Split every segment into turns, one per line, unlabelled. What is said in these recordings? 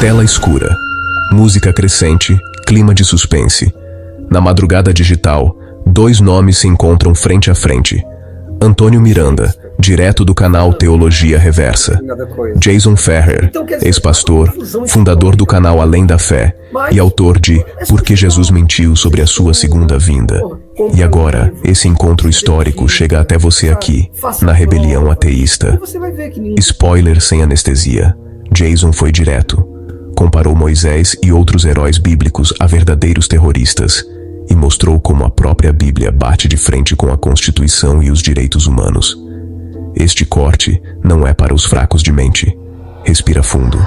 Tela escura, música crescente, clima de suspense. Na madrugada digital, dois nomes se encontram frente a frente. Antônio Miranda, direto do canal Teologia Reversa. Jason Ferrer, ex-pastor, fundador do canal Além da Fé e autor de Por que Jesus Mentiu sobre a Sua Segunda Vinda. E agora, esse encontro histórico chega até você aqui, na Rebelião Ateísta. Spoiler sem anestesia. Jason foi direto. Comparou Moisés e outros heróis bíblicos a verdadeiros terroristas e mostrou como a própria Bíblia bate de frente com a Constituição e os direitos humanos. Este corte não é para os fracos de mente. Respira fundo.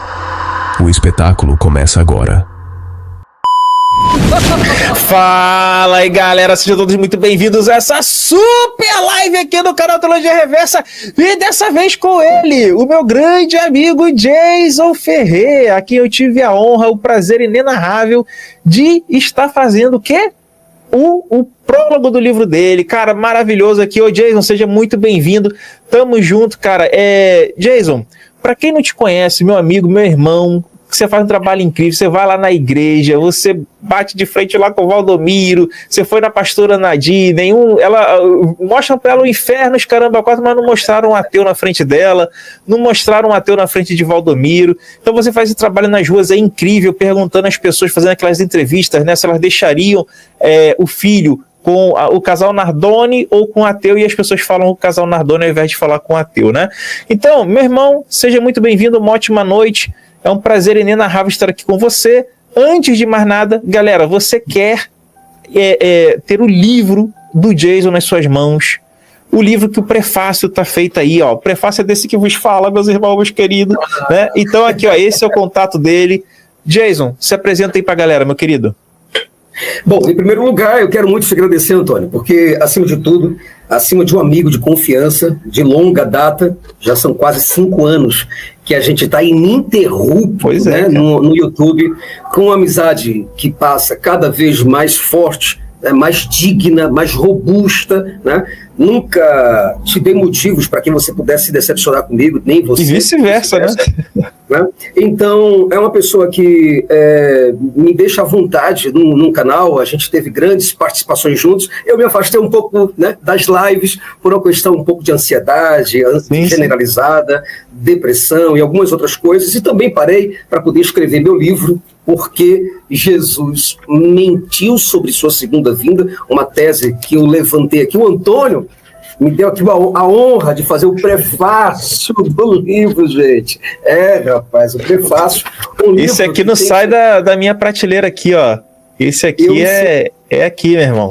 O espetáculo começa agora.
Fala aí, galera, sejam todos muito bem-vindos a essa super live aqui no canal Teologia Reversa, e dessa vez com ele, o meu grande amigo Jason Ferrer. Aqui eu tive a honra, o prazer inenarrável de estar fazendo o quê? O prólogo do livro dele, cara, maravilhoso aqui. Ô Jason, seja muito bem-vindo, tamo junto, cara. Jason, pra quem não te conhece, meu amigo, meu irmão, você faz um trabalho incrível, você vai lá na igreja, você bate de frente lá com o Valdomiro, você foi na pastora Nadir, mostram pra ela o inferno, os caramba quatro, mas não mostraram um ateu na frente dela, não mostraram um ateu na frente de Valdomiro. Então você faz esse trabalho nas ruas, é incrível, perguntando às pessoas, fazendo aquelas entrevistas, né, se elas deixariam o filho com o casal Nardoni ou com o ateu, e as pessoas falam o casal Nardoni ao invés de falar com o ateu, né? Então, meu irmão, seja muito bem-vindo, uma ótima noite. É um prazer inenarrável estar aqui com você. Antes de mais nada, galera, você quer ter o livro do Jason nas suas mãos, o livro que o prefácio está feito aí, ó. O prefácio é desse que vos fala, meus irmãos, meus queridos, né? Então aqui, ó, esse é o contato dele. Jason, se apresenta aí pra galera, meu querido.
Bom, em primeiro lugar, eu quero muito te agradecer, Antônio, porque, acima de tudo, acima de um amigo de confiança, de longa data, já são quase 5 anos que a gente está ininterrupto, né, no YouTube, com uma amizade que passa cada vez mais forte, né, mais digna, mais robusta, né? Nunca te dei motivos para que você pudesse se decepcionar comigo, nem você.
E vice-versa, né?
Então, é uma pessoa que me deixa à vontade num canal. A gente teve grandes participações juntos. Eu me afastei um pouco, né, das lives por uma questão um pouco de ansiedade generalizada, depressão e algumas outras coisas. E também parei para poder escrever meu livro, Porque Jesus Mentiu sobre Sua Segunda Vinda, uma tese que eu levantei aqui. O Antônio me deu aqui a honra de fazer o prefácio do livro, gente. Rapaz, o prefácio.
Esse aqui não sai da minha prateleira aqui, ó. Esse aqui é aqui, meu irmão.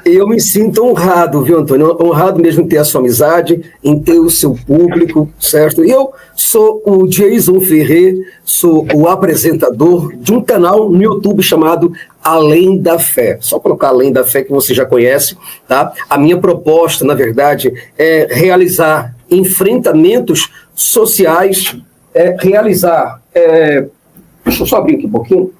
Eu me sinto honrado, viu, Antônio? Honrado mesmo em ter a sua amizade, em ter o seu público, certo? E eu sou o Jason Ferrer, sou o apresentador de um canal no YouTube chamado Além da Fé. Só colocar Além da Fé, que você já conhece, tá? A minha proposta, na verdade, é realizar enfrentamentos sociais, deixa eu só abrir aqui um pouquinho,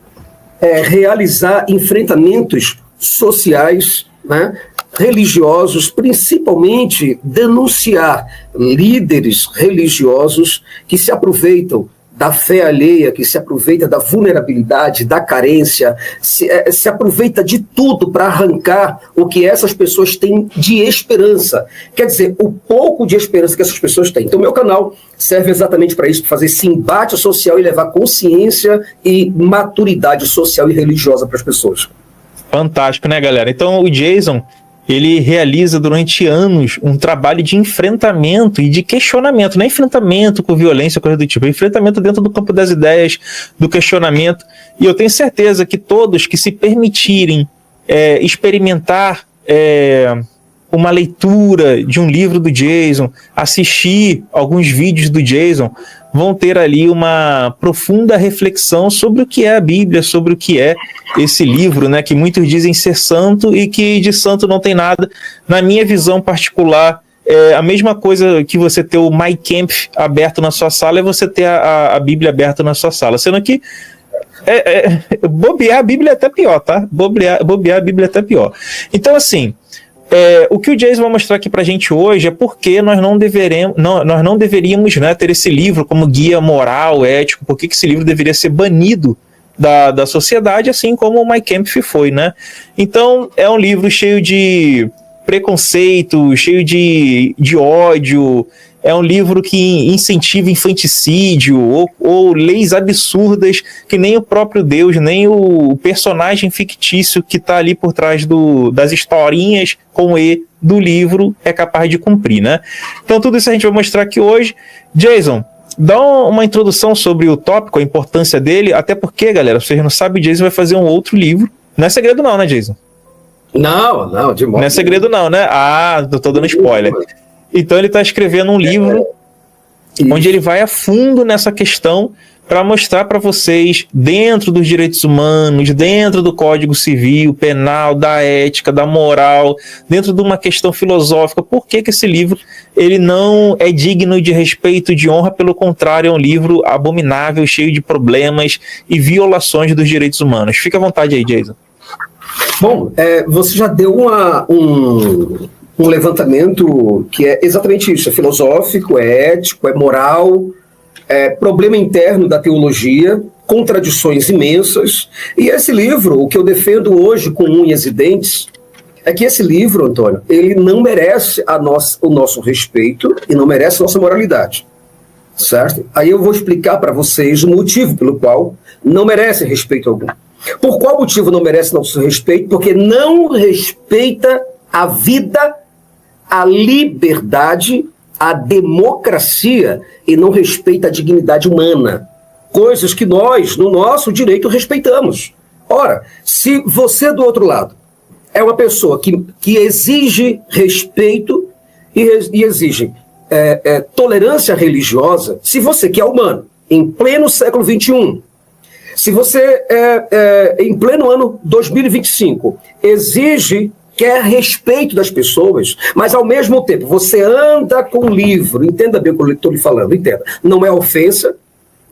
realizar enfrentamentos sociais, né, religiosos, principalmente denunciar líderes religiosos que se aproveitam da fé alheia, que se aproveita da vulnerabilidade, da carência, se aproveita de tudo para arrancar o que essas pessoas têm de esperança. Quer dizer, o pouco de esperança que essas pessoas têm. Então, meu canal serve exatamente para isso, para fazer esse embate social e levar consciência e maturidade social e religiosa para as pessoas.
Fantástico, né, galera? Então, o Jason, ele realiza durante anos um trabalho de enfrentamento e de questionamento, não é enfrentamento com violência, coisa do tipo, é enfrentamento dentro do campo das ideias, do questionamento, e eu tenho certeza que todos que se permitirem experimentar uma leitura de um livro do Jason, assistir alguns vídeos do Jason, vão ter ali uma profunda reflexão sobre o que é a Bíblia, sobre o que é esse livro, né, que muitos dizem ser santo e que de santo não tem nada. Na minha visão particular, é a mesma coisa que você ter o My Camp aberto na sua sala é você ter a Bíblia aberta na sua sala, sendo que bobear a Bíblia é até pior, tá? Bobear a Bíblia é até pior. Então, assim, O que o Jason vai mostrar aqui pra gente hoje é porque nós não deveríamos, né, ter esse livro como guia moral, ético, porque esse livro deveria ser banido da sociedade, assim como o Mein Kampf foi, né? Então, é um livro cheio de preconceito, cheio de ódio, é um livro que incentiva infanticídio ou leis absurdas que nem o próprio Deus, nem o personagem fictício que está ali por trás das historinhas com E do livro é capaz de cumprir, né? Então tudo isso a gente vai mostrar aqui hoje. Jason, dá uma introdução sobre o tópico, a importância dele, até porque, galera, vocês não sabem, o Jason vai fazer um outro livro. Não é segredo não, né, Jason?
Não, de modo.
Não é segredo não, né? Tô dando spoiler. Então ele está escrevendo um livro onde ele vai a fundo nessa questão para mostrar para vocês, dentro dos direitos humanos, dentro do Código Civil, Penal, da ética, da moral, dentro de uma questão filosófica, por que esse livro ele não é digno de respeito, de honra, pelo contrário, é um livro abominável, cheio de problemas e violações dos direitos humanos. Fica à vontade aí, Jason.
Bom, você já deu um levantamento que é exatamente isso, é filosófico, é ético, é moral, é problema interno da teologia, contradições imensas, e esse livro, o que eu defendo hoje com unhas e dentes, é que esse livro, Antônio, ele não merece o nosso respeito e não merece a nossa moralidade, certo? Aí eu vou explicar para vocês o motivo pelo qual não merece respeito algum. Por qual motivo não merece nosso respeito? Porque não respeita a vida, a liberdade, a democracia e não respeita a dignidade humana. Coisas que nós, no nosso direito, respeitamos. Ora, se você do outro lado é uma pessoa que exige respeito e exige tolerância religiosa, se você que é humano, em pleno século XXI, se você, em pleno ano 2025, quer respeito das pessoas, mas ao mesmo tempo você anda com um livro, entenda bem o que eu estou lhe falando, entenda, não é ofensa,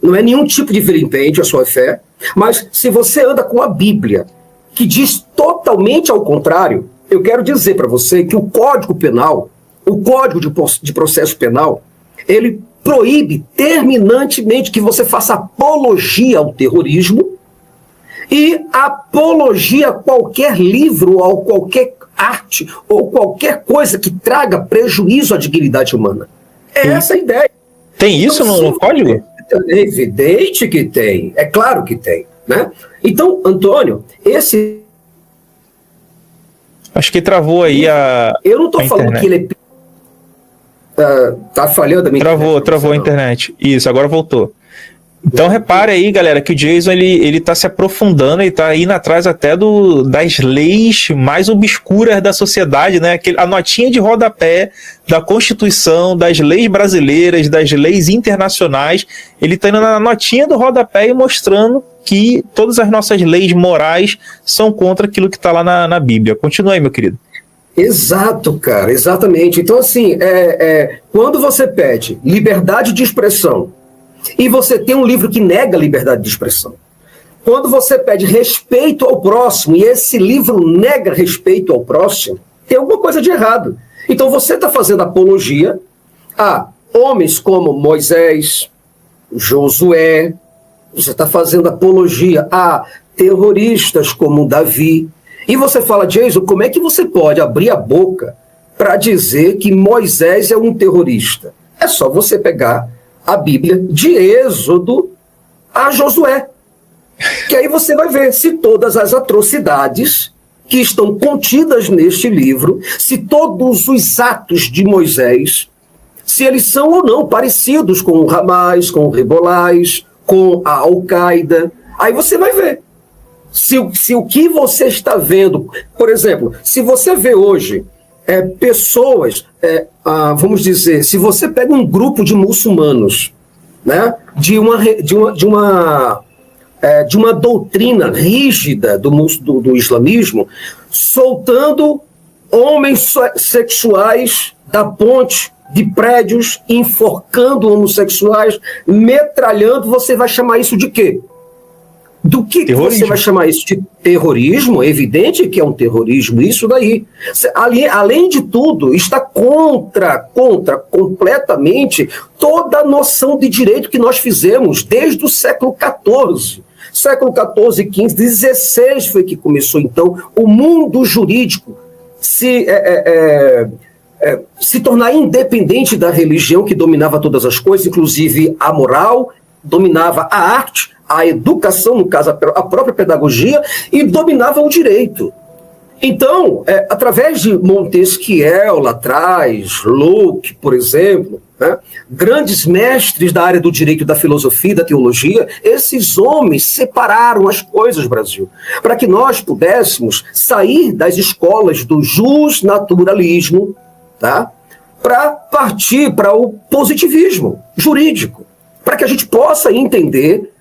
não é nenhum tipo de vilimpêndio à sua fé, mas se você anda com a Bíblia, que diz totalmente ao contrário, eu quero dizer para você que o Código Penal, o Código de Processo Penal, ele proíbe terminantemente que você faça apologia ao terrorismo e apologia a qualquer livro, ou qualquer arte, ou qualquer coisa que traga prejuízo à dignidade humana. É essa a ideia.
Tem isso no código?
É evidente que tem, é claro que tem, né? Então, Antônio,
acho que travou aí
eu não estou falando que ele tá falhando a minha internet.
Travou a internet. Isso, agora voltou. Então repare aí, galera, que o Jason ele tá se aprofundando e tá indo atrás até das leis mais obscuras da sociedade, né? A notinha de rodapé da Constituição, das leis brasileiras, das leis internacionais. Ele tá indo na notinha do rodapé e mostrando que todas as nossas leis morais são contra aquilo que tá lá na Bíblia. Continua aí, meu querido.
Exato, cara, exatamente. Então, assim, quando você pede liberdade de expressão e você tem um livro que nega a liberdade de expressão, quando você pede respeito ao próximo e esse livro nega respeito ao próximo, tem alguma coisa de errado. Então você está fazendo apologia a homens como Moisés, Josué, você está fazendo apologia a terroristas como Davi. E você fala, Jason, como é que você pode abrir a boca para dizer que Moisés é um terrorista? É só você pegar a Bíblia de Êxodo a Josué. Que aí você vai ver se todas as atrocidades que estão contidas neste livro, se todos os atos de Moisés, se eles são ou não parecidos com o Hamas, com o Hezbollah, com a Al-Qaeda. Aí você vai ver. Se o que você está vendo, por exemplo, se você vê hoje pessoas, vamos dizer, se você pega um grupo de muçulmanos, né, de uma doutrina rígida do islamismo, soltando homens sexuais da ponte de prédios, enforcando homossexuais, metralhando, você vai chamar isso de quê? Do que você vai chamar isso de terrorismo? É evidente que é um terrorismo, isso daí. Além de tudo, está contra completamente toda a noção de direito que nós fizemos desde o século XIV. Século XIV, XV, XVI foi que começou, então, o mundo jurídico se tornar independente da religião que dominava todas as coisas, inclusive a moral, dominava a arte, a educação, no caso a própria pedagogia, e dominava o direito. Então, através de Montesquieu lá atrás, Locke, por exemplo, né, grandes mestres da área do direito, da filosofia, da teologia, esses homens separaram as coisas, Brasil, para que nós pudéssemos sair das escolas do justnaturalismo, tá, para partir para o positivismo jurídico, para que a gente possa entender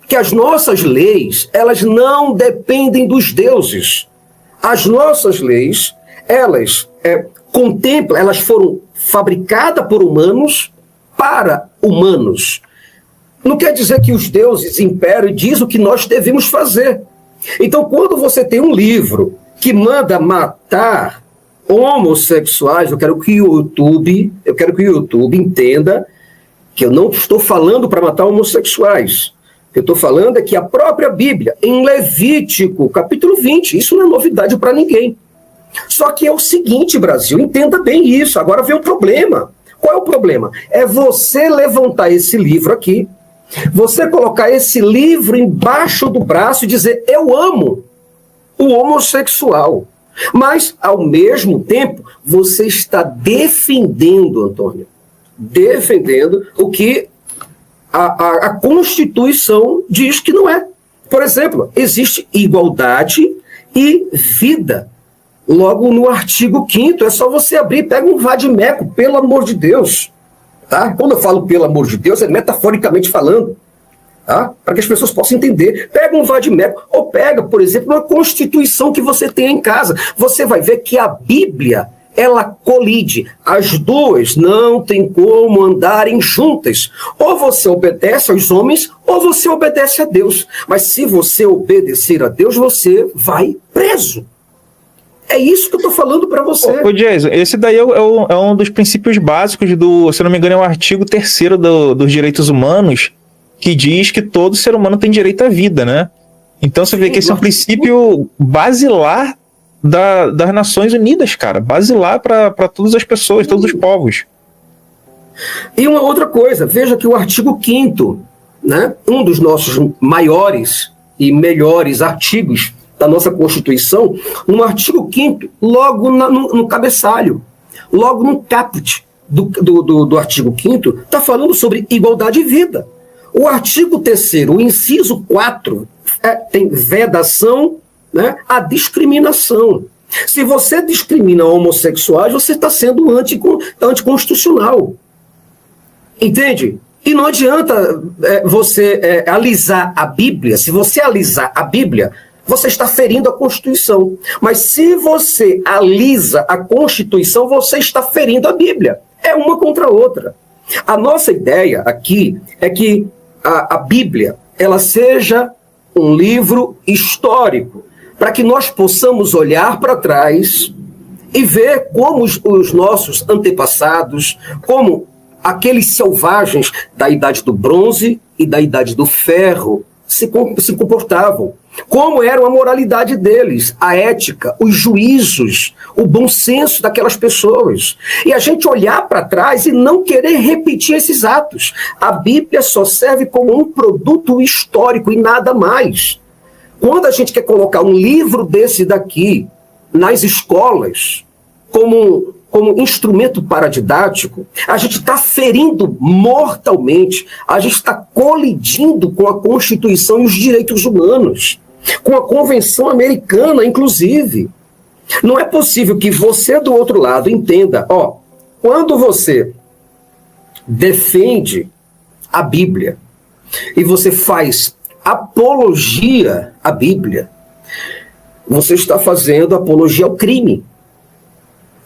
que as nossas leis, elas não dependem dos deuses. As nossas leis, elas contemplam, elas foram fabricadas por humanos para humanos. Não quer dizer que os deuses imperam e dizem o que nós devemos fazer. Então, quando você tem um livro que manda matar homossexuais, eu quero que o YouTube entenda que eu não estou falando para matar homossexuais. O que eu estou falando é que a própria Bíblia, em Levítico, capítulo 20, isso não é novidade para ninguém. Só que é o seguinte, Brasil, entenda bem isso. Agora vem o problema. Qual é o problema? É você levantar esse livro aqui, você colocar esse livro embaixo do braço e dizer, eu amo o homossexual. Mas, ao mesmo tempo, você está defendendo, Antônio, defendendo o que a Constituição diz que não é. Por exemplo, existe igualdade e vida. Logo no artigo 5º, é só você abrir, pega um vade-mecum, pelo amor de Deus. Tá? Quando eu falo pelo amor de Deus, é metaforicamente falando. Tá? Para que as pessoas possam entender. Pega um vade-mecum, ou pega, por exemplo, uma Constituição que você tem em casa. Você vai ver que a Bíblia, ela colide. As duas não tem como andarem juntas. Ou você obedece aos homens, ou você obedece a Deus. Mas se você obedecer a Deus, você vai preso. É isso que eu estou falando para você.
Ô, Jason, esse daí é um dos princípios básicos do, se não me engano, é o artigo 3º dos direitos humanos, que diz que todo ser humano tem direito à vida, né? Então você vê que esse é um princípio basilar das Nações Unidas, cara, basilar para todas as pessoas, todos os povos.
E uma outra coisa, veja que o artigo 5º, né, um dos nossos maiores e melhores artigos da nossa Constituição, no artigo 5º, logo no cabeçalho, logo no caput do artigo 5º, está falando sobre igualdade e vida. O artigo 3º, o inciso 4, tem vedação, né, a discriminação. Se você discrimina homossexuais, você está sendo anticonstitucional. Entende? E não adianta você alisar a Bíblia. Se você alisar a Bíblia, você está ferindo a Constituição. Mas se você alisa a Constituição, você está ferindo a Bíblia. É uma contra a outra. A nossa ideia aqui é que a Bíblia ela seja um livro histórico, para que nós possamos olhar para trás e ver como os nossos antepassados, como aqueles selvagens da Idade do Bronze e da Idade do Ferro se comportavam, como era a moralidade deles, a ética, os juízos, o bom senso daquelas pessoas. E a gente olhar para trás e não querer repetir esses atos. A Bíblia só serve como um produto histórico e nada mais. Quando a gente quer colocar um livro desse daqui nas escolas como instrumento paradidático, a gente está ferindo mortalmente, a gente está colidindo com a Constituição e os direitos humanos, com a Convenção Americana, inclusive. Não é possível que você do outro lado entenda, quando você defende a Bíblia e você faz apologia à Bíblia, você está fazendo apologia ao crime.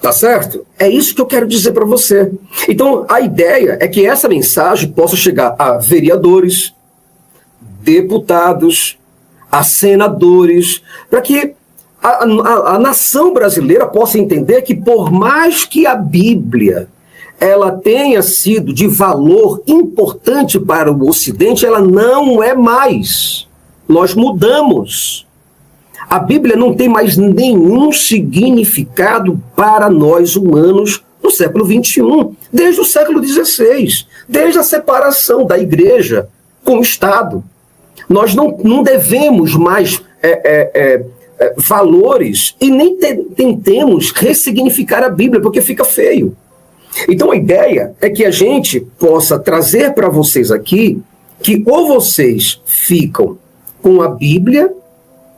Tá certo? É isso que eu quero dizer para você. Então, a ideia é que essa mensagem possa chegar a vereadores, deputados, a senadores, para que a nação brasileira possa entender que, por mais que a Bíblia ela tenha sido de valor importante para o Ocidente, ela não é mais. Nós mudamos. A Bíblia não tem mais nenhum significado para nós humanos no século XXI, desde o século XVI, desde a separação da igreja com o Estado. Nós não devemos mais valores e nem tentemos ressignificar a Bíblia, porque fica feio. Então a ideia é que a gente possa trazer para vocês aqui que ou vocês ficam com a Bíblia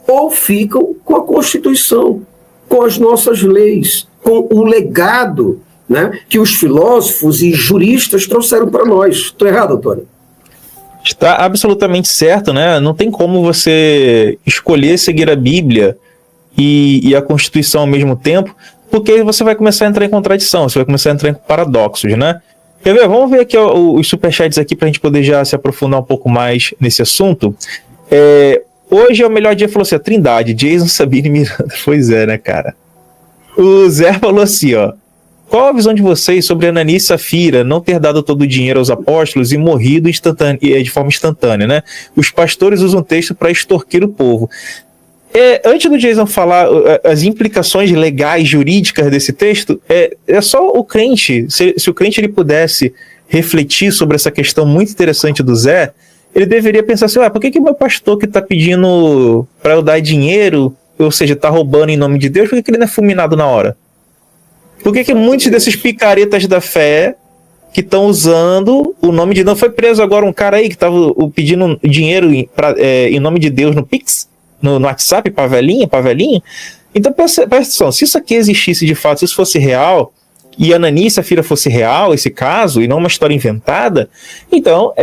ou ficam com a Constituição, com as nossas leis, com o legado, né, que os filósofos e juristas trouxeram para nós. Estou errado, Antônio?
Está absolutamente certo, né? Não tem como você escolher seguir a Bíblia e a Constituição ao mesmo tempo, porque você vai começar a entrar em contradição, você vai começar a entrar em paradoxos, né? Quer ver? Vamos ver aqui os superchats aqui para a gente poder já se aprofundar um pouco mais nesse assunto. Hoje é o melhor dia, falou assim, a Trindade, Jason, Sabine e Miranda. Pois é, né, cara? O Zé falou assim, ó. Qual a visão de vocês sobre Ananias e Safira não ter dado todo o dinheiro aos apóstolos e morrido de forma instantânea, né? Os pastores usam o texto para extorquir o povo. Antes do Jason falar as implicações legais, jurídicas desse texto, é só o crente, se o crente ele pudesse refletir sobre essa questão muito interessante do Zé, ele deveria pensar assim, por que meu pastor que está pedindo para eu dar dinheiro, ou seja, está roubando em nome de Deus, por que ele não é fulminado na hora? Por que muitos desses picaretas da fé que estão usando o nome de Deus... Foi preso agora um cara aí que estava pedindo dinheiro em nome de Deus no Pix, no WhatsApp, pra velhinha. Então, presta atenção, se isso aqui existisse de fato, se isso fosse real, e Ananias e Safira fosse real, esse caso, e não uma história inventada, então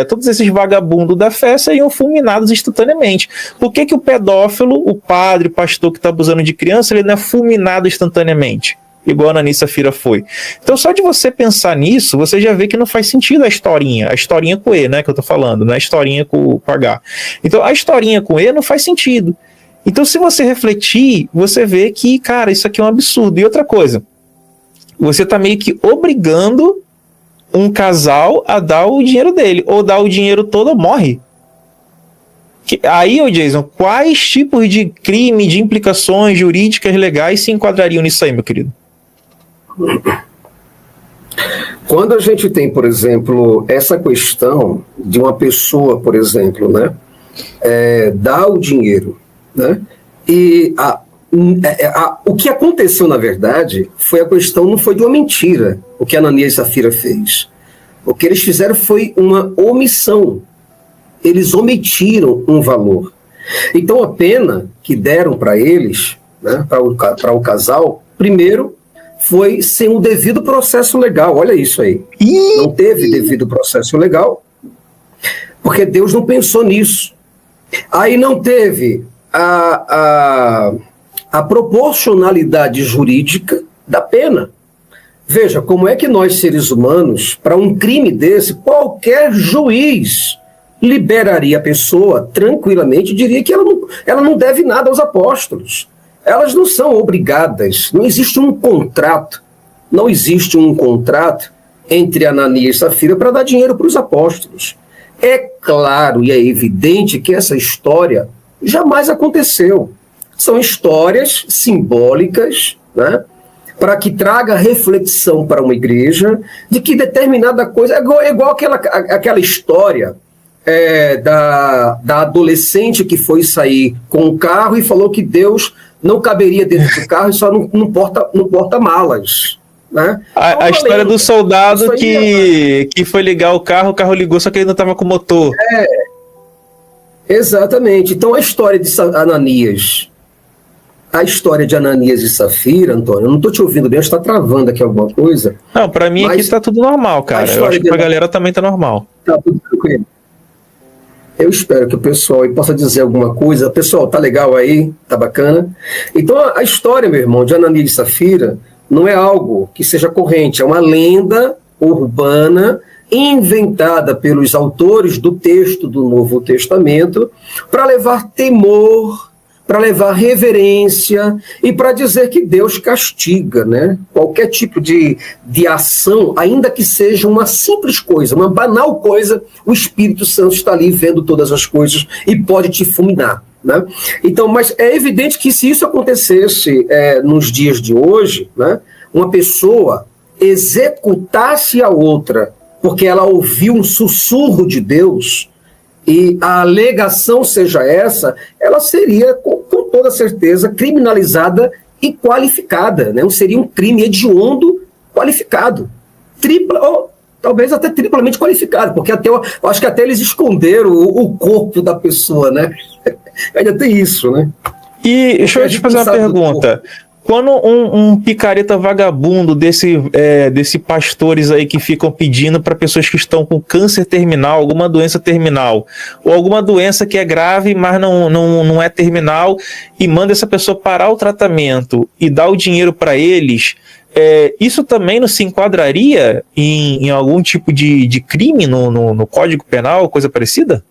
todos esses vagabundos da fé seriam fulminados instantaneamente. Por que o pedófilo, o padre, o pastor que está abusando de criança, ele não é fulminado instantaneamente? Igual a Ananias e Safira foi. Então, só de você pensar nisso, você já vê que não faz sentido a historinha com E, né, que eu tô falando, não é a historinha com H. Então, a historinha com E não faz sentido. Então, se você refletir, você vê que, cara, isso aqui é um absurdo. E outra coisa, você tá meio que obrigando um casal a dar o dinheiro dele, ou dar o dinheiro todo ou morre. Aí, Jason, quais tipos de crime, de implicações jurídicas legais se enquadrariam nisso aí, meu querido?
Quando a gente tem, por exemplo, essa questão de uma pessoa, por exemplo, né, dar o dinheiro, né, e o que aconteceu, na verdade, foi a questão, não foi de uma mentira, o que Ananias e Safira fez. O que eles fizeram foi uma omissão. Eles omitiram um valor. Então, a pena que deram para eles, né, para o casal, primeiro, foi sem o devido processo legal. Olha isso aí. Não teve devido processo legal, porque Deus não pensou nisso. Aí não teve a proporcionalidade jurídica da pena. Veja, como é que nós, seres humanos, para um crime desse, qualquer juiz liberaria a pessoa tranquilamente e diria que ela não deve nada aos apóstolos. Elas não são obrigadas, não existe um contrato entre Ananias e Safira para dar dinheiro para os apóstolos. É claro e é evidente que essa história jamais aconteceu. São histórias simbólicas, né, para que traga reflexão para uma igreja de que determinada coisa... É igual aquela história da adolescente que foi sair com o carro e falou que Deus não caberia dentro do carro e só no porta-malas. Né?
A história do soldado que foi ligar o carro ligou, só que ele não estava com motor.
Exatamente. Então a história de Ananias e Safira, Antônio, eu não estou te ouvindo bem, está travando aqui alguma coisa.
Não, para mim aqui está tudo normal, cara. Eu acho que para a galera também está normal.
Está tudo tranquilo. Eu espero que o pessoal possa dizer alguma coisa. Pessoal, tá legal aí? Tá bacana? Então, a história, meu irmão, de Ananias e Safira não é algo que seja corrente. É uma lenda urbana inventada pelos autores do texto do Novo Testamento para levar temor, para levar reverência e para dizer que Deus castiga, né? Qualquer tipo de ação, ainda que seja uma simples coisa, uma banal coisa, o Espírito Santo está ali vendo todas as coisas e pode te fulminar, né? Então, mas é evidente que se isso acontecesse nos dias de hoje, né, uma pessoa executasse a outra porque ela ouviu um sussurro de Deus, e a alegação seja essa, ela seria, com toda certeza, criminalizada e qualificada, né? Seria um crime hediondo qualificado. Ou talvez até triplamente qualificado, porque eu acho que até eles esconderam o corpo da pessoa, né? Ainda tem isso, né?
E deixa eu te fazer uma pergunta. Quando um picareta vagabundo desse pastores aí que ficam pedindo para pessoas que estão com câncer terminal, alguma doença terminal, ou alguma doença que é grave, mas não é terminal, e manda essa pessoa parar o tratamento e dá o dinheiro para eles, isso também não se enquadraria em algum tipo de crime no Código Penal, coisa parecida?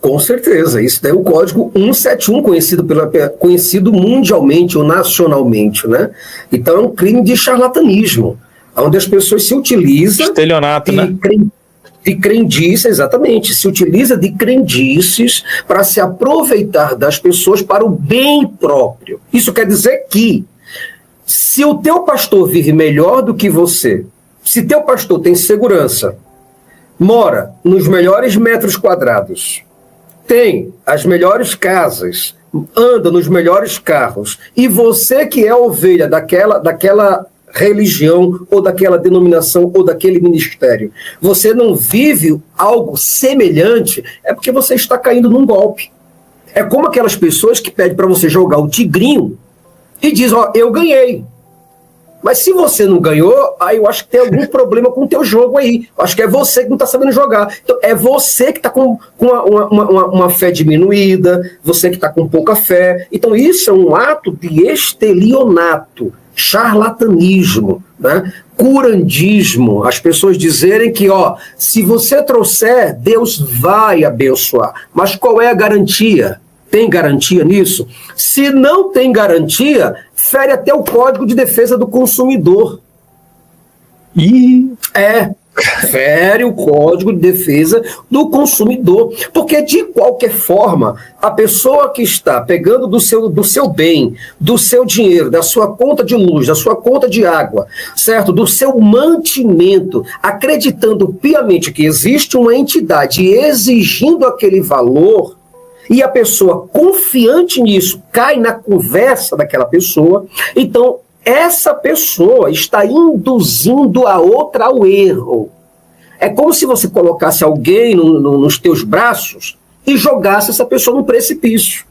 Com certeza, isso daí é o código 171, conhecido mundialmente ou nacionalmente, né? Então é um crime de charlatanismo, onde as pessoas se utilizam...
Estelionato, né?
De crendices, exatamente, se utiliza de crendices para se aproveitar das pessoas para o bem próprio. Isso quer dizer que, se o teu pastor vive melhor do que você, se teu pastor tem segurança, mora nos melhores metros quadrados, tem as melhores casas, anda nos melhores carros, e você que é ovelha daquela religião, ou daquela denominação, ou daquele ministério, você não vive algo semelhante, é porque você está caindo num golpe. É como aquelas pessoas que pedem para você jogar o tigrinho e diz, eu ganhei. Mas se você não ganhou, aí eu acho que tem algum problema com o teu jogo aí. Eu acho que é você que não está sabendo jogar. Então, é você que está com uma fé diminuída, você que está com pouca fé. Então, isso é um ato de estelionato, charlatanismo, né? Curandismo. As pessoas dizerem que, se você trouxer, Deus vai abençoar. Mas qual é a garantia? Tem garantia nisso? Se não tem garantia, fere até o Código de Defesa do Consumidor. Fere o Código de Defesa do Consumidor. Porque, de qualquer forma, a pessoa que está pegando do seu bem, do seu dinheiro, da sua conta de luz, da sua conta de água, certo? Do seu mantimento, acreditando piamente que existe uma entidade exigindo aquele valor, e a pessoa, confiante nisso, cai na conversa daquela pessoa, então essa pessoa está induzindo a outra ao erro. É como se você colocasse alguém nos teus braços e jogasse essa pessoa no precipício.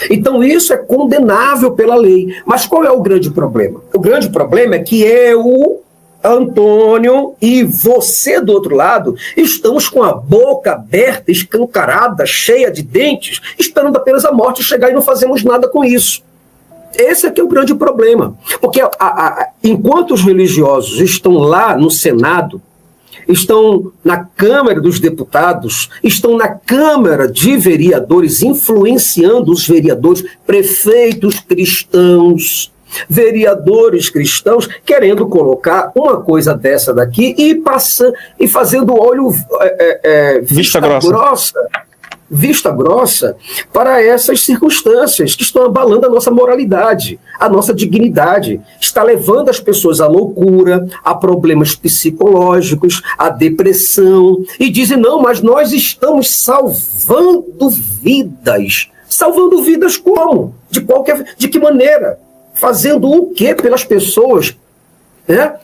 Então isso é condenável pela lei. Mas qual é o grande problema? O grande problema é que eu, Antônio, e você do outro lado, estamos com a boca aberta, escancarada, cheia de dentes, esperando apenas a morte chegar e não fazemos nada com isso. Esse aqui é o grande problema. Porque enquanto os religiosos estão lá no Senado, estão na Câmara dos Deputados, estão na Câmara de Vereadores, influenciando os vereadores, prefeitos cristãos, vereadores cristãos, querendo colocar uma coisa dessa daqui e fazendo vista grossa para essas circunstâncias que estão abalando a nossa moralidade, a nossa dignidade, está levando as pessoas à loucura, a problemas psicológicos, à depressão, e dizem, não, mas nós estamos salvando vidas. Salvando vidas como? De que maneira? Fazendo o quê pelas pessoas?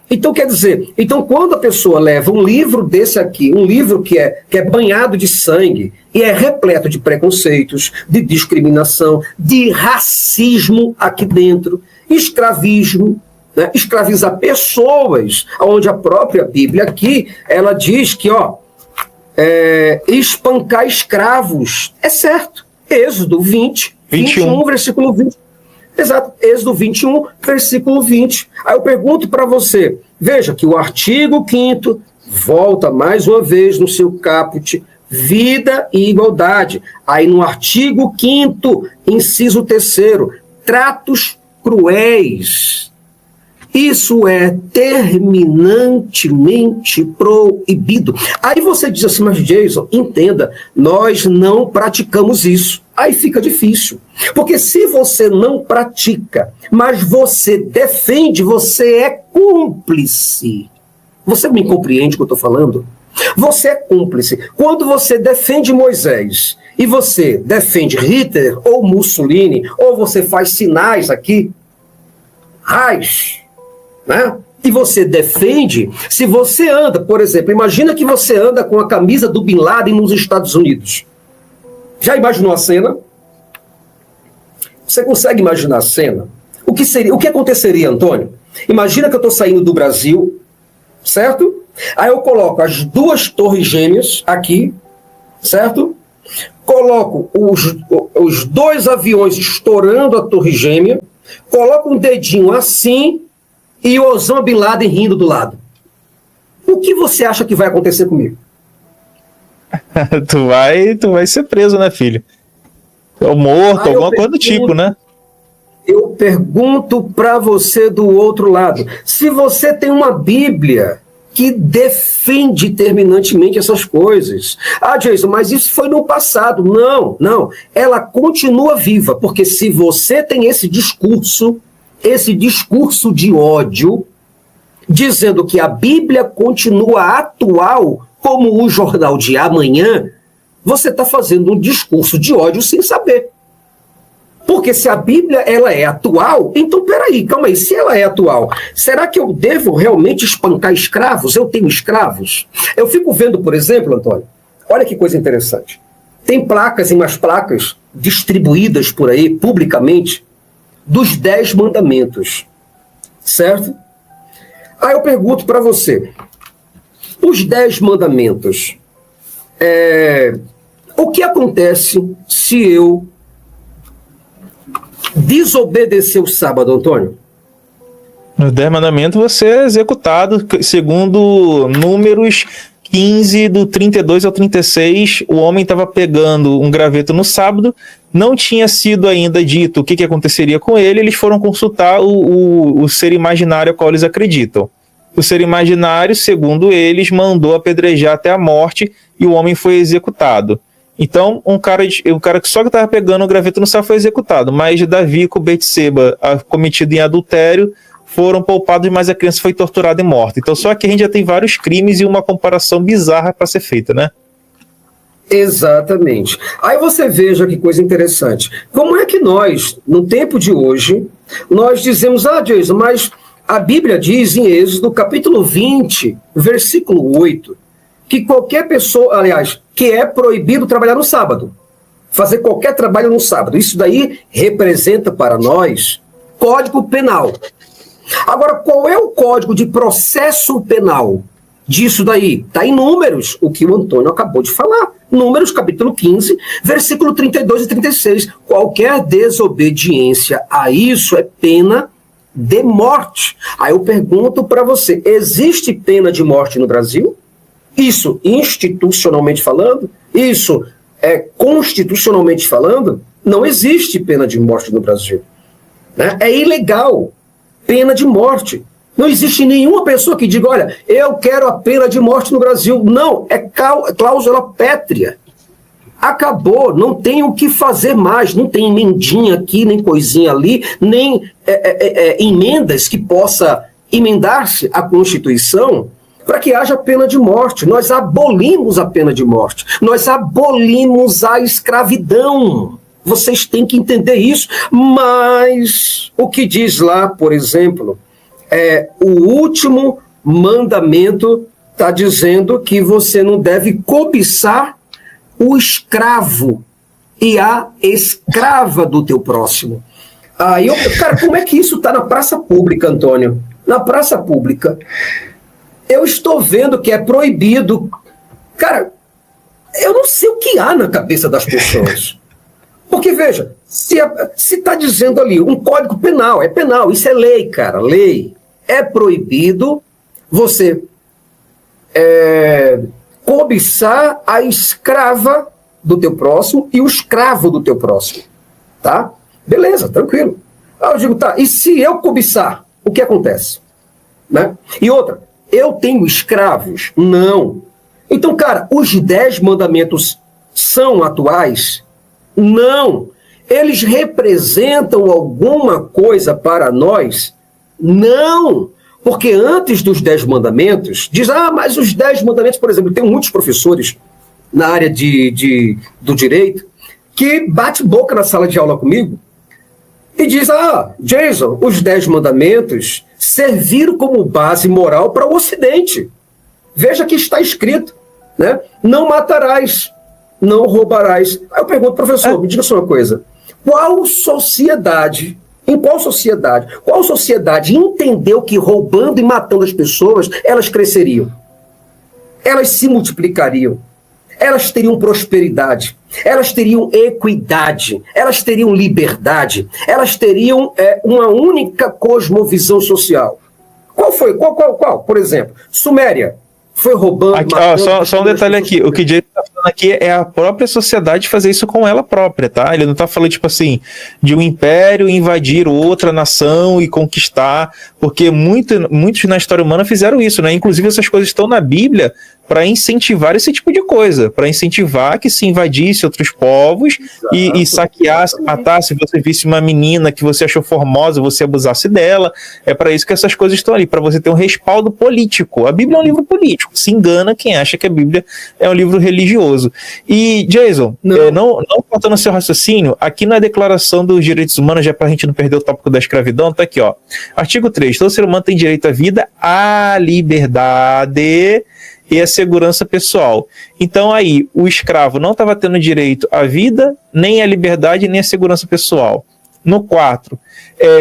Então, quer dizer, quando a pessoa leva um livro desse aqui, um livro que é banhado de sangue e é repleto de preconceitos, de discriminação, de racismo aqui dentro, escravismo, né? Escravizar pessoas, onde a própria Bíblia aqui, ela diz que, espancar escravos, é certo. Êxodo 21, versículo 20. Exato, Êxodo 21, versículo 20. Aí eu pergunto para você, veja que o artigo 5º volta mais uma vez no seu caput, vida e igualdade. Aí no artigo 5º, inciso 3º, tratos cruéis. Isso é terminantemente proibido. Aí você diz assim, mas Jason, entenda, nós não praticamos isso. Aí fica difícil. Porque se você não pratica, mas você defende, você é cúmplice. Você me compreende o que eu estou falando? Você é cúmplice. Quando você defende Moisés e você defende Hitler ou Mussolini, ou você faz sinais aqui, Reich, né? E você defende, se você anda, por exemplo, imagina que você anda com a camisa do Bin Laden nos Estados Unidos. Já imaginou a cena? Você consegue imaginar a cena? O que aconteceria, Antônio? Imagina que eu estou saindo do Brasil, certo? Aí eu coloco as 2 torres gêmeas aqui, certo? Coloco os 2 aviões estourando a torre gêmea, coloco um dedinho assim e o Osama Bin Laden rindo do lado. O que você acha que vai acontecer comigo?
Tu vai ser preso, né, filho? Ou morto, alguma coisa do tipo, né?
Eu pergunto para você do outro lado. Se você tem uma Bíblia que defende terminantemente essas coisas. Ah, Jason, mas isso foi no passado. Não. Ela continua viva, porque se você tem esse discurso de ódio, dizendo que a Bíblia continua atual como o jornal de amanhã, você está fazendo um discurso de ódio sem saber. Porque se a Bíblia ela é atual, então peraí, calma aí, se ela é atual, será que eu devo realmente espancar escravos? Eu tenho escravos? Eu fico vendo, por exemplo, Antônio, olha que coisa interessante. Tem placas e mais placas distribuídas por aí, publicamente, dos 10 mandamentos, certo? Aí eu pergunto para você, os 10 mandamentos, o que acontece se eu desobedecer o sábado, Antônio?
No 10 mandamentos você é executado, segundo Números 15, do 32 ao 36, o homem estava pegando um graveto no sábado, não tinha sido ainda dito o que aconteceria com ele, eles foram consultar o ser imaginário ao qual eles acreditam. O ser imaginário, segundo eles, mandou apedrejar até a morte e o homem foi executado. Então, um cara que só que estava pegando o graveto no sábado foi executado, mas Davi com Betseba, cometido em adultério, foram poupados, mas a criança foi torturada e morta. Então, só que a gente já tem vários crimes e uma comparação bizarra para ser feita, né?
Exatamente. Aí você veja que coisa interessante. Como é que nós, no tempo de hoje, nós dizemos, Jason, mas a Bíblia diz em Êxodo, capítulo 20, versículo 8, que qualquer pessoa, aliás, que é proibido trabalhar no sábado, fazer qualquer trabalho no sábado. Isso daí representa para nós Código Penal. Agora, qual é o Código de Processo Penal disso daí? Está em Números, o que o Antônio acabou de falar. Números, capítulo 15, versículo 32 e 36. Qualquer desobediência a isso é pena de morte. Aí eu pergunto para você, existe pena de morte no Brasil? Isso institucionalmente falando? Isso constitucionalmente falando? Não existe pena de morte no Brasil. Né? É ilegal pena de morte. Não existe nenhuma pessoa que diga, olha, eu quero a pena de morte no Brasil. Não, é cláusula pétrea. Acabou, não tem o que fazer mais, não tem emendinha aqui, nem coisinha ali, nem emendas que possa emendar-se à Constituição para que haja pena de morte. Nós abolimos a pena de morte, nós abolimos a escravidão. Vocês têm que entender isso, mas o que diz lá, por exemplo, o último mandamento está dizendo que você não deve cobiçar o escravo e a escrava do teu próximo. Cara, como é que isso está na praça pública, Antônio? Na praça pública, eu estou vendo que é proibido. Cara, eu não sei o que há na cabeça das pessoas. Porque, veja, se está dizendo ali um código penal, é penal, isso é lei, cara, lei. É proibido você cobiçar a escrava do teu próximo e o escravo do teu próximo. Tá? Beleza, tranquilo. Aí eu digo, tá, e se eu cobiçar, o que acontece? Né? E outra, eu tenho escravos? Não. Então, cara, os 10 mandamentos são atuais? Não. Eles representam alguma coisa para nós? Não. Porque antes dos 10 mandamentos, diz, mas os 10 mandamentos, por exemplo, tem muitos professores na área do direito que bate boca na sala de aula comigo e diz, Jason, os 10 mandamentos serviram como base moral para o Ocidente. Veja que está escrito, né? Não matarás, não roubarás. Aí eu pergunto, professor, me diga só uma coisa. Em qual sociedade entendeu que roubando e matando as pessoas, elas cresceriam? Elas se multiplicariam. Elas teriam prosperidade, elas teriam equidade, elas teriam liberdade, elas teriam uma única cosmovisão social. Qual foi? Qual? Por exemplo, Suméria foi roubando...
Aqui, só um detalhe aqui, o que Jay está falando aqui é a própria sociedade fazer isso com ela própria, tá? Ele não está falando, tipo assim, de um império invadir outra nação e conquistar, porque muitos na história humana fizeram isso, né? Inclusive essas coisas estão na Bíblia para incentivar esse tipo de coisa, para incentivar que se invadisse outros povos e saqueasse, matasse, se você visse uma menina que você achou formosa, você abusasse dela. É para isso que essas coisas estão ali, para você ter um respaldo político. A Bíblia é um livro político, se engana quem acha que a Bíblia é um livro religioso. E, Jason, não faltando seu raciocínio, aqui na Declaração dos Direitos Humanos, já para a gente não perder o tópico da escravidão, tá aqui, ó. Artigo 3, todo ser humano tem direito à vida, à liberdade e a segurança pessoal. Então aí, o escravo não estava tendo direito à vida, nem à liberdade, nem à segurança pessoal. No 4,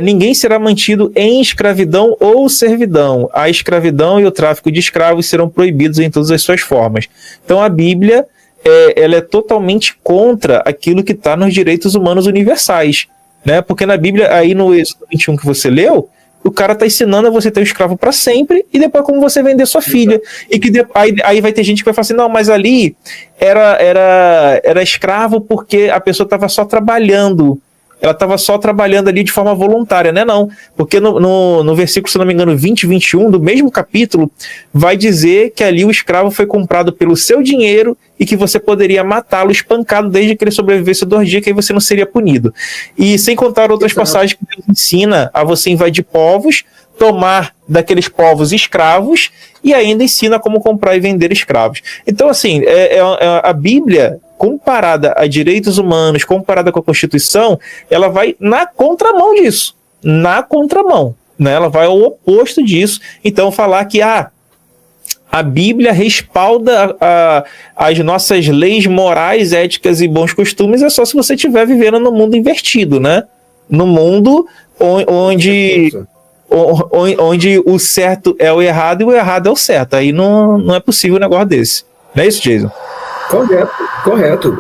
ninguém será mantido em escravidão ou servidão. A escravidão e o tráfico de escravos serão proibidos em todas as suas formas. Então a Bíblia ela é totalmente contra aquilo que está nos direitos humanos universais, né? Porque na Bíblia, aí no Êxodo 21 que você leu, o cara está ensinando a você ter um escravo para sempre e depois como você vender sua filha. E que aí vai ter gente que vai falar assim, não, mas ali era escravo porque a pessoa estava só trabalhando. Ela estava só trabalhando ali de forma voluntária, né? Não, porque no versículo, se não me engano, 20 e 21 do mesmo capítulo, vai dizer que ali o escravo foi comprado pelo seu dinheiro e que você poderia matá-lo espancado desde que ele sobrevivesse 2 dias, que aí você não seria punido. E sem contar outras passagens que Deus ensina a você invadir povos, tomar daqueles povos escravos e ainda ensina como comprar e vender escravos. Então, assim, a Bíblia, comparada a direitos humanos, comparada com a Constituição, ela vai na contramão disso. Na contramão, né? Ela vai ao oposto disso. Então, falar que a Bíblia respalda as nossas leis morais, éticas e bons costumes é só se você estiver vivendo no mundo invertido, né? No mundo onde o certo é o errado e o errado é o certo. Aí não é possível um negócio desse. Não é isso, Jason?
Correto.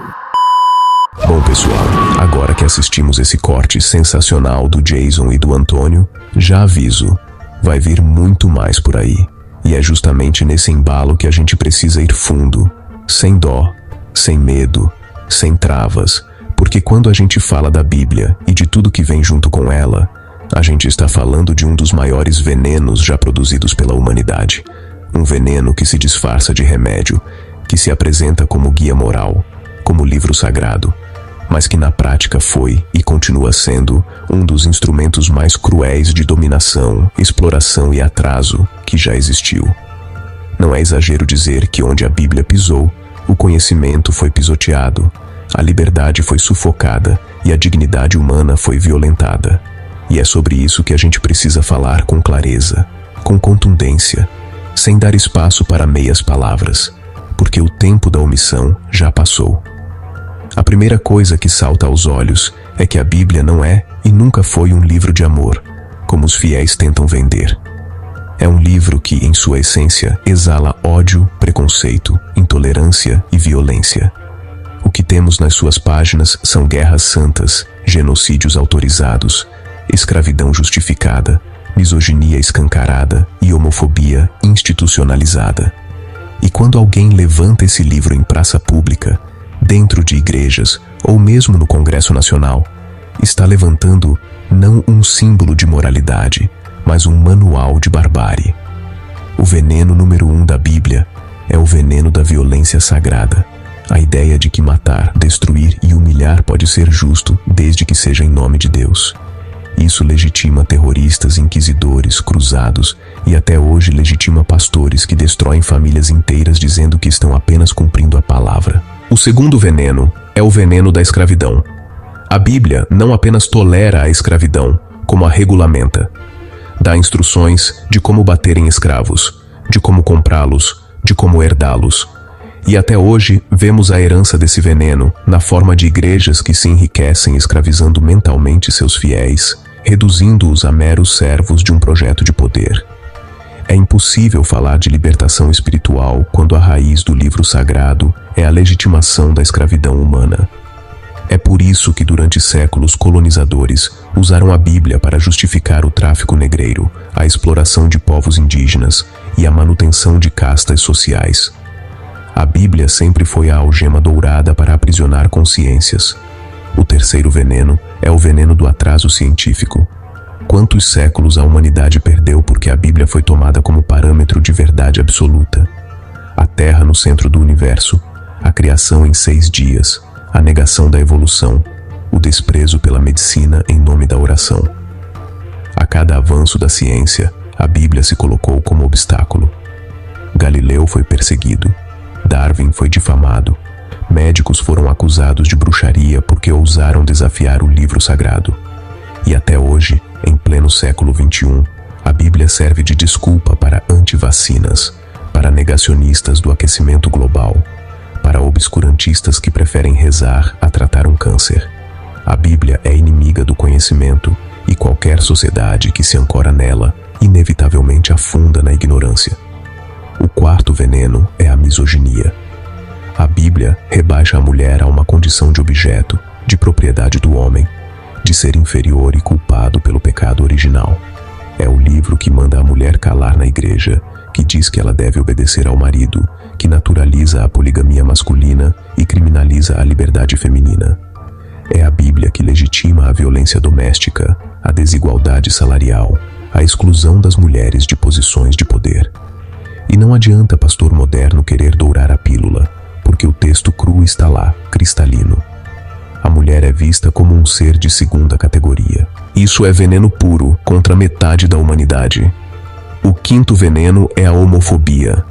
Bom, pessoal, agora que assistimos esse corte sensacional do Jason e do Antônio, já aviso, vai vir muito mais por aí. E é justamente nesse embalo que a gente precisa ir fundo, sem dó, sem medo, sem travas, porque quando a gente fala da Bíblia e de tudo que vem junto com ela, a gente está falando de um dos maiores venenos já produzidos pela humanidade. Um veneno que se disfarça de remédio, que se apresenta como guia moral, como livro sagrado, mas que na prática foi e continua sendo um dos instrumentos mais cruéis de dominação, exploração e atraso que já existiu. Não é exagero dizer que onde a Bíblia pisou, o conhecimento foi pisoteado, a liberdade foi sufocada e a dignidade humana foi violentada. E é sobre isso que a gente precisa falar com clareza, com contundência, sem dar espaço para meias palavras, porque o tempo da omissão já passou. A primeira coisa que salta aos olhos é que a Bíblia não é e nunca foi um livro de amor, como os fiéis tentam vender. É um livro que, em sua essência, exala ódio, preconceito, intolerância e violência. O que temos nas suas páginas são guerras santas, genocídios autorizados, escravidão justificada, misoginia escancarada e homofobia institucionalizada. E quando alguém levanta esse livro em praça pública, dentro de igrejas ou mesmo no Congresso Nacional, está levantando não um símbolo de moralidade, mas um manual de barbárie. O veneno número 1 da Bíblia é o veneno da violência sagrada, a ideia de que matar, destruir e humilhar pode ser justo desde que seja em nome de Deus. Isso legitima terroristas, inquisidores, cruzados e até hoje legitima pastores que destroem famílias inteiras dizendo que estão apenas cumprindo a palavra. O segundo veneno é o veneno da escravidão. A Bíblia não apenas tolera a escravidão, como a regulamenta. Dá instruções de como bater em escravos, de como comprá-los, de como herdá-los. E até hoje vemos a herança desse veneno na forma de igrejas que se enriquecem escravizando mentalmente seus fiéis, reduzindo-os a meros servos de um projeto de poder. É impossível falar de libertação espiritual quando a raiz do livro sagrado é a legitimação da escravidão humana. É por isso que durante séculos colonizadores usaram a Bíblia para justificar o tráfico negreiro, a exploração de povos indígenas e a manutenção de castas sociais. A Bíblia sempre foi a algema dourada para aprisionar consciências. O terceiro veneno é o veneno do atraso científico. Quantos séculos a humanidade perdeu porque a Bíblia foi tomada como parâmetro de verdade absoluta? A Terra no centro do universo, a criação em 6 dias, a negação da evolução, o desprezo pela medicina em nome da oração. A cada avanço da ciência, a Bíblia se colocou como obstáculo. Galileu foi perseguido, Darwin foi difamado, médicos foram acusados de bruxaria porque ousaram desafiar o livro sagrado. E até hoje, em pleno século XXI, a Bíblia serve de desculpa para antivacinas, para negacionistas do aquecimento global, para obscurantistas que preferem rezar a tratar um câncer. A Bíblia é inimiga do conhecimento e qualquer sociedade que se ancora nela inevitavelmente afunda na ignorância. O quarto veneno é a misoginia. A Bíblia rebaixa a mulher a uma condição de objeto, de propriedade do homem, de ser inferior e culpado pelo pecado original. É o livro que manda a mulher calar na igreja, que diz que ela deve obedecer ao marido, que naturaliza a poligamia masculina e criminaliza a liberdade feminina. É a Bíblia que legitima a violência doméstica, a desigualdade salarial, a exclusão das mulheres de posições de poder. E não adianta pastor moderno querer dourar a pílula, porque o texto cru está lá, cristalino. A mulher é vista como um ser de segunda categoria. Isso é veneno puro contra metade da humanidade. O quinto veneno é a homofobia.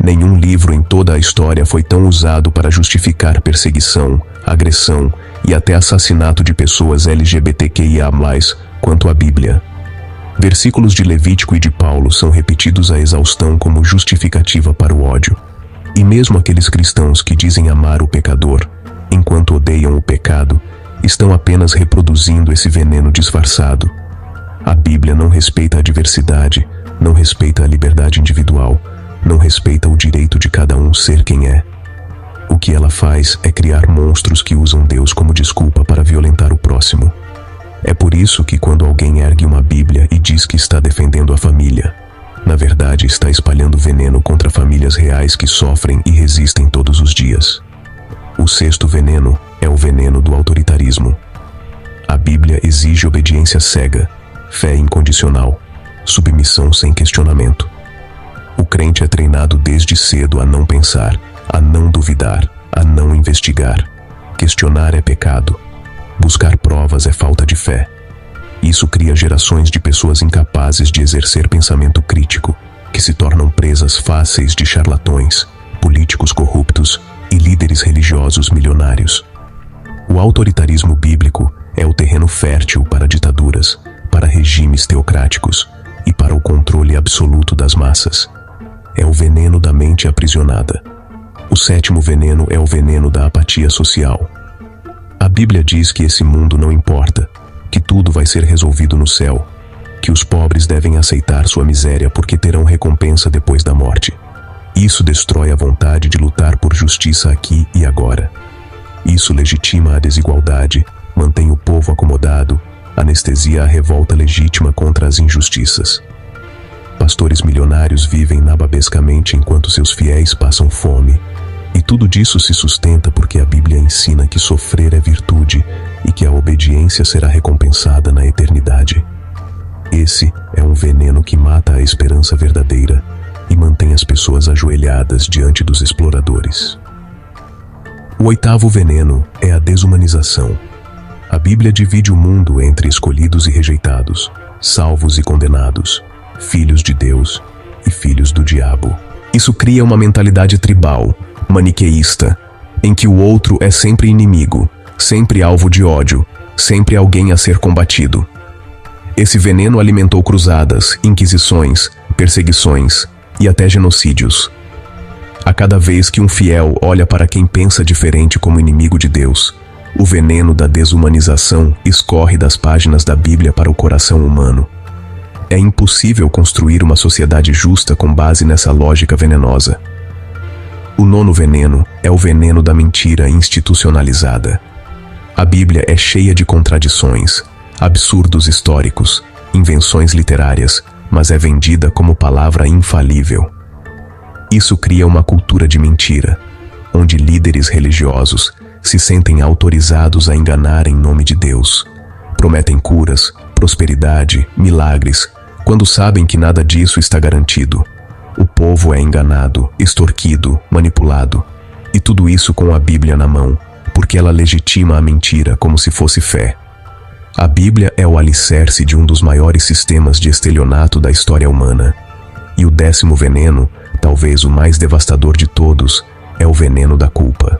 Nenhum livro em toda a história foi tão usado para justificar perseguição, agressão e até assassinato de pessoas LGBTQIA+, quanto a Bíblia. Versículos de Levítico e de Paulo são repetidos à exaustão como justificativa para o ódio. E mesmo aqueles cristãos que dizem amar o pecador, enquanto odeiam o pecado, estão apenas reproduzindo esse veneno disfarçado. A Bíblia não respeita a diversidade, não respeita a liberdade individual, não respeita o direito de cada um ser quem é. O que ela faz é criar monstros que usam Deus como desculpa para violentar o próximo. É por isso que quando alguém ergue uma Bíblia e diz que está defendendo a família, na verdade está espalhando veneno contra famílias reais que sofrem e resistem todos os dias. O sexto veneno é o veneno do autoritarismo. A Bíblia exige obediência cega, fé incondicional, submissão sem questionamento. O crente é treinado desde cedo a não pensar, a não duvidar, a não investigar. Questionar é pecado. Buscar provas é falta de fé. Isso cria gerações de pessoas incapazes de exercer pensamento crítico, que se tornam presas fáceis de charlatões, políticos corruptos e líderes religiosos milionários. O autoritarismo bíblico é o terreno fértil para ditaduras, para regimes teocráticos e para o controle absoluto das massas. É o veneno da mente aprisionada. O sétimo veneno é o veneno da apatia social. A Bíblia diz que esse mundo não importa, que tudo vai ser resolvido no céu, que os pobres devem aceitar sua miséria porque terão recompensa depois da morte. Isso destrói a vontade de lutar por justiça aqui e agora. Isso legitima a desigualdade, mantém o povo acomodado, anestesia a revolta legítima contra as injustiças. pastores milionários vivem nababescamente enquanto seus fiéis passam fome. E tudo disso se sustenta porque a Bíblia ensina que sofrer é virtude e que a obediência será recompensada na eternidade. Esse é um veneno que mata a esperança verdadeira e mantém as pessoas ajoelhadas diante dos exploradores. O oitavo veneno é a desumanização. A Bíblia divide o mundo entre escolhidos e rejeitados, salvos e condenados, filhos de Deus e filhos do diabo. Isso cria uma mentalidade tribal, maniqueísta, em que o outro é sempre inimigo, sempre alvo de ódio, sempre alguém a ser combatido. Esse veneno alimentou cruzadas, inquisições, perseguições e até genocídios. A cada vez que um fiel olha para quem pensa diferente como inimigo de Deus, o veneno da desumanização escorre das páginas da Bíblia para o coração humano. É impossível construir uma sociedade justa com base nessa lógica venenosa. O nono veneno é o veneno da mentira institucionalizada. A Bíblia é cheia de contradições, absurdos históricos, invenções literárias, mas é vendida como palavra infalível. Isso cria uma cultura de mentira, onde líderes religiosos se sentem autorizados a enganar em nome de Deus. Prometem curas, prosperidade, milagres, quando sabem que nada disso está garantido. O povo é enganado, extorquido, manipulado, e tudo isso com a Bíblia na mão, porque ela legitima a mentira como se fosse fé. A Bíblia é o alicerce de um dos maiores sistemas de estelionato da história humana. E o 10º veneno, talvez o mais devastador de todos, é o veneno da culpa.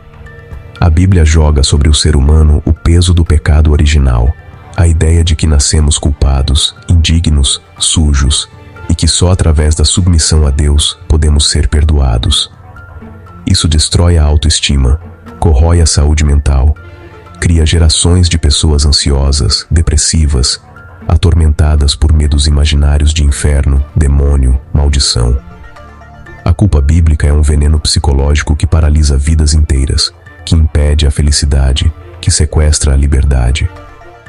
A Bíblia joga sobre o ser humano o peso do pecado original, a ideia de que nascemos culpados, indignos, sujos, e que só através da submissão a Deus podemos ser perdoados. Isso destrói a autoestima, corrói a saúde mental, cria gerações de pessoas ansiosas, depressivas, atormentadas por medos imaginários de inferno, demônio, maldição. A culpa bíblica é um veneno psicológico que paralisa vidas inteiras, que impede a felicidade, que sequestra a liberdade.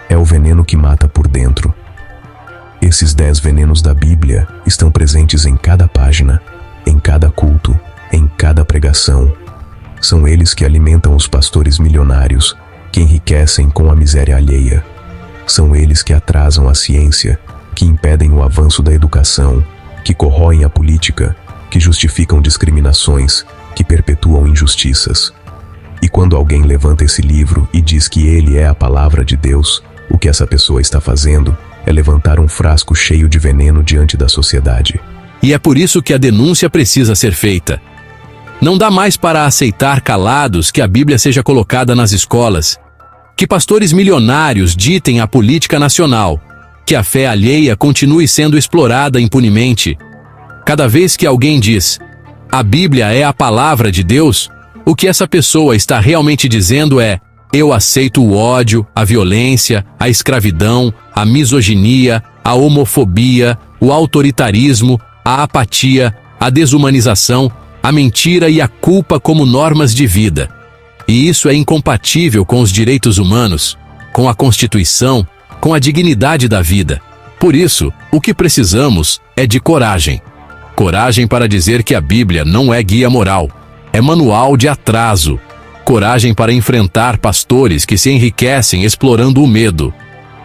É o veneno que mata por dentro. Esses 10 venenos da Bíblia estão presentes em cada página, em cada culto, em cada pregação. São eles que alimentam os pastores milionários, que enriquecem com a miséria alheia. São eles que atrasam a ciência, que impedem o avanço da educação, que corroem a política, que justificam discriminações, que perpetuam injustiças. E quando alguém levanta esse livro e diz que ele é a palavra de Deus, o que essa pessoa está fazendo é levantar um frasco cheio de veneno diante da sociedade.
E é por isso que a denúncia precisa ser feita. Não dá mais para aceitar calados que a Bíblia seja colocada nas escolas, que pastores milionários ditem a política nacional, que a fé alheia continue sendo explorada impunemente. Cada vez que alguém diz, a Bíblia é a palavra de Deus, o que essa pessoa está realmente dizendo é, eu aceito o ódio, a violência, a escravidão, a misoginia, a homofobia, o autoritarismo, a apatia, a desumanização, a mentira e a culpa como normas de vida. E isso é incompatível com os direitos humanos, com a Constituição, com a dignidade da vida. Por isso, o que precisamos é de coragem. Coragem para dizer que a Bíblia não é guia moral, é manual de atraso. Coragem para enfrentar pastores que se enriquecem explorando o medo.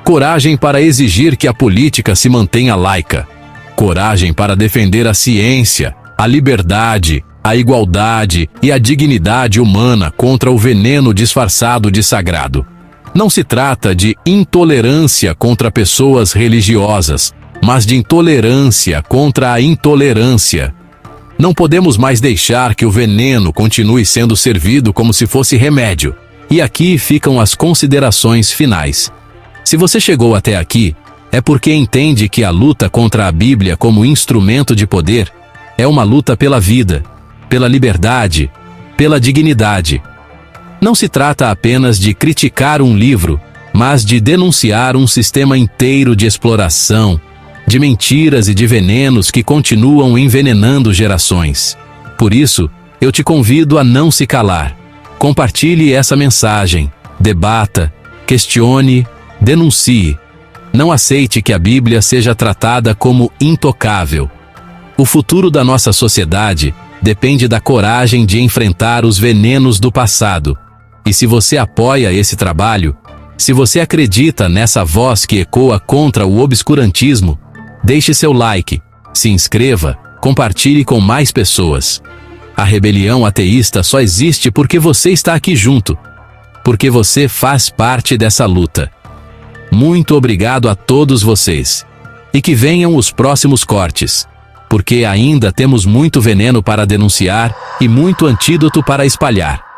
Coragem para exigir que a política se mantenha laica. Coragem para defender a ciência, a liberdade, a igualdade e a dignidade humana contra o veneno disfarçado de sagrado. Não se trata de intolerância contra pessoas religiosas, mas de intolerância contra a intolerância. Não podemos mais deixar que o veneno continue sendo servido como se fosse remédio. E aqui ficam as considerações finais. Se você chegou até aqui, é porque entende que a luta contra a Bíblia como instrumento de poder é uma luta pela vida, pela liberdade, pela dignidade. Não se trata apenas de criticar um livro, mas de denunciar um sistema inteiro de exploração, de mentiras e de venenos que continuam envenenando gerações. Por isso, eu te convido a não se calar. Compartilhe essa mensagem, debata, questione, denuncie. Não aceite que a Bíblia seja tratada como intocável. O futuro da nossa sociedade depende da coragem de enfrentar os venenos do passado. E se você apoia esse trabalho, se você acredita nessa voz que ecoa contra o obscurantismo, deixe seu like, se inscreva, compartilhe com mais pessoas. A rebelião ateísta só existe porque você está aqui junto, porque você faz parte dessa luta. Muito obrigado a todos vocês. E que venham os próximos cortes, porque ainda temos muito veneno para denunciar e muito antídoto para espalhar.